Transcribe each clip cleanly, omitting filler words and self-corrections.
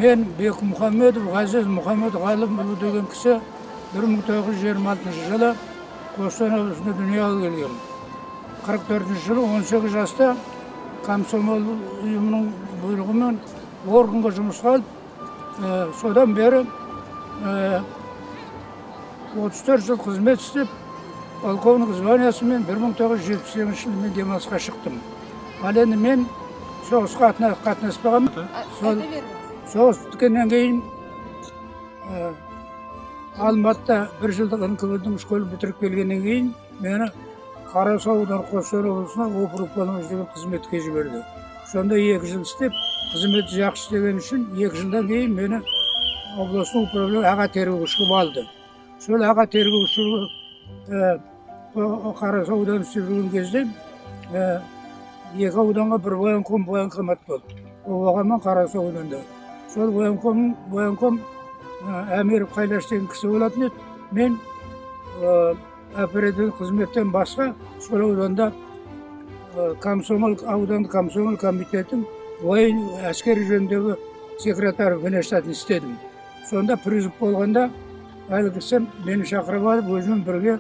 мен Бекмұхамедов Ғазиз Мұхамед Ғалымұлы деген кісі 1926 жылы Қостанай облысында дүниеге келген. 44 жылы 18 жаста комсомол ұйымының бұйрығымен органға жұмысқа алып, содан бері 34 жыл қызмет істеп, полковник званиясымен 1978 жылы мен демалысқа шықтым. Ал енді мен соғысқа қатынаспағам. Соғыс біткеннен кейін Алматыда 1 жылдық НКВД-ның школын бітіріп келгеннен кейін мені Қарасу ауданы Қостанай облысына округ деген қызметке жіберді. Сонда 2 жыл істеп, қызметі жақсы істеген үшін 2 жылдан кейін мені облыстық управление аға тергеуші алды. Сол аға тергеуші Қарасу ауданы істеп жүрген кезде 2 ауданға бір военкомат болды. Оғаннан Қарасу ауданында. Сол военком Әміров Қайлаш деген кісі болатын еді. Мен оперативтік қызметтен басқа сол ауданда ауданды комсомол комитетінің әскери жөніндегі секретары внештатын істедім. Сонда призыв болғанда әлгі кісі мені шақырып алып, өзімен бірге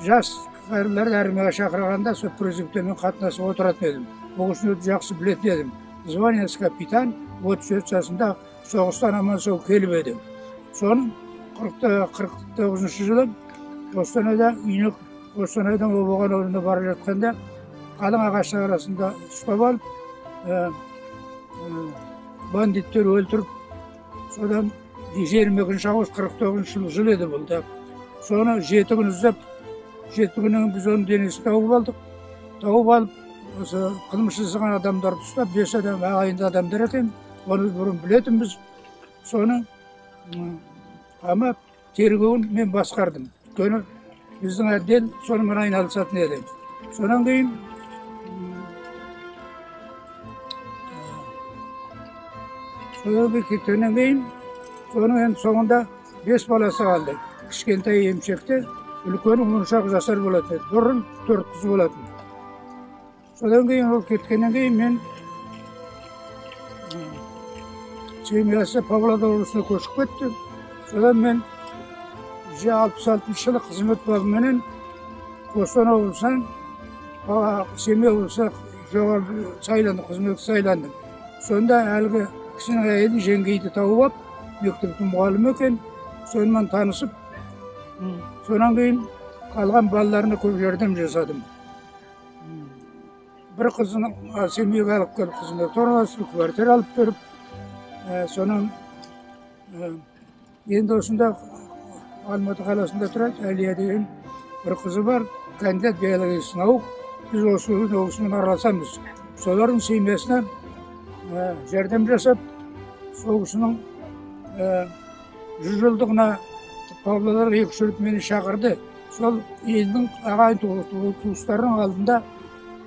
жас кәрілерді армияға шақырғанда сол призывте мен қатынасып отыратын едім. Ол үшін өте жақсы білетін едім. Званиясы капитан, 37 жасында соғыстан аман сау келіп едім. Соның 49 жылы Қостанайдан Обоған ауылына бара жатқанда қалың ағаштар арасында ұстап алып, бандиттер өлтіріп, содан 22 август 49 жыл еді бұл да. Соны 7 күн іздеп, 7 күннен біз оның денесін тауып алдық. Тауып алып, осы қылмыс жасаған адамдарды ұстап, 5 адам ағайынды адамдар екен, оны бұрын білетінбіз. Соны ама тергеуін мен басқардым. Өйткені біздің отдел сонымен айналысатын еді. Сонан кейін кеткеннен кейін соның соңында 5 баласы қалды. Кішкентай емшекте, үлкені 16 жасар болатын еді. Бұрын 4 қыз болатын. Содан кейін ол кеткеннен кейін мен семьясы Павлодар облысына көшіп кетті. Содан мен 66 жылы қызмет бабыменен Қостанай облысынан Семей облысына жоғары сайланды, қызметке сайландым. Сонда әлгі кісінің әйелі жеңгейді тауып алып, мектептің мұғалімі екен, сонымен танысып, сонан кейін қалған балаларына көп жәрдем жасадым. Бір қызын Семейге алып келіп, қызына торғастырып, квартира алып беріп, сонан енді осында Алматы қаласында тұрады, Әлия деген бір қызы бар, кандидат биология наук. Біз осымен араласамыз. Солардың семьясына жәрдем жасап, сол кісінің 100 жылдығына Павлодар 2 рет мені шақырды. Сол елдің ағайын туыстарының алдында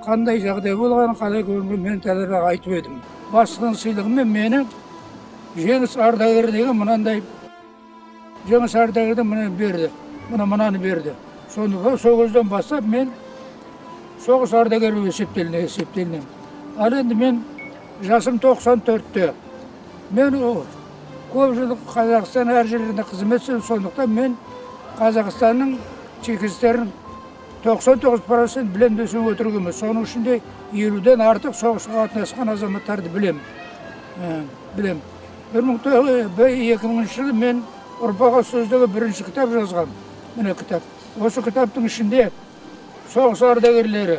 қандай жағдай болғанын, қалай көрінген мен тәлірек айтып едім. Бастығының сыйлығымен мені Жеңіс ардагері деген мынандай Жеңіс ардагерден мынаны берді. Сол кезден бастап мен соғыс ардагері есептелінем. Ал енді мен жасым 94-те. Мен көп жыл Қазақстан әр жерінде қызмет істедім, сондықтан мен Қазақстанның чекистерінің 99% білем десем өтірік емес. Соның ішінде 50-ден артық соғысқа қатынасқан азаматтарды білем. 2000 жылы мен ұрпаққа сөздегі бірінші кітап жазғам. Міне кітап. Осы кітаптың ішінде соғыс ардагерлері,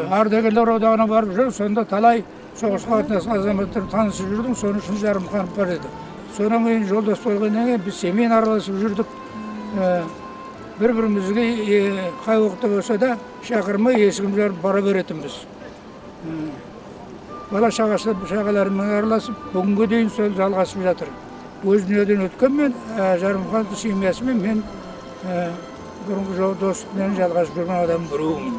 ардагерлер одағына барып жүр, сонда талай соғысқа қатынасқан азаматтар танысып жүрдім, соның үшін жарымқанып бар еді. Содан кейін жолдас болғаннан кейін біз семейін араласып жүрдік. Бір-бірімізге қай уақытта болса да шақырмай есігін жарып бара беретінбіз. Бала шағаларымен араласып, бүгінге дейін сол жалғасып жатыр. Өз дүниеден өткен мен, Жарымхан семьясымен мен бұрынғы достықпен жалғасып жүрген адам біреумін.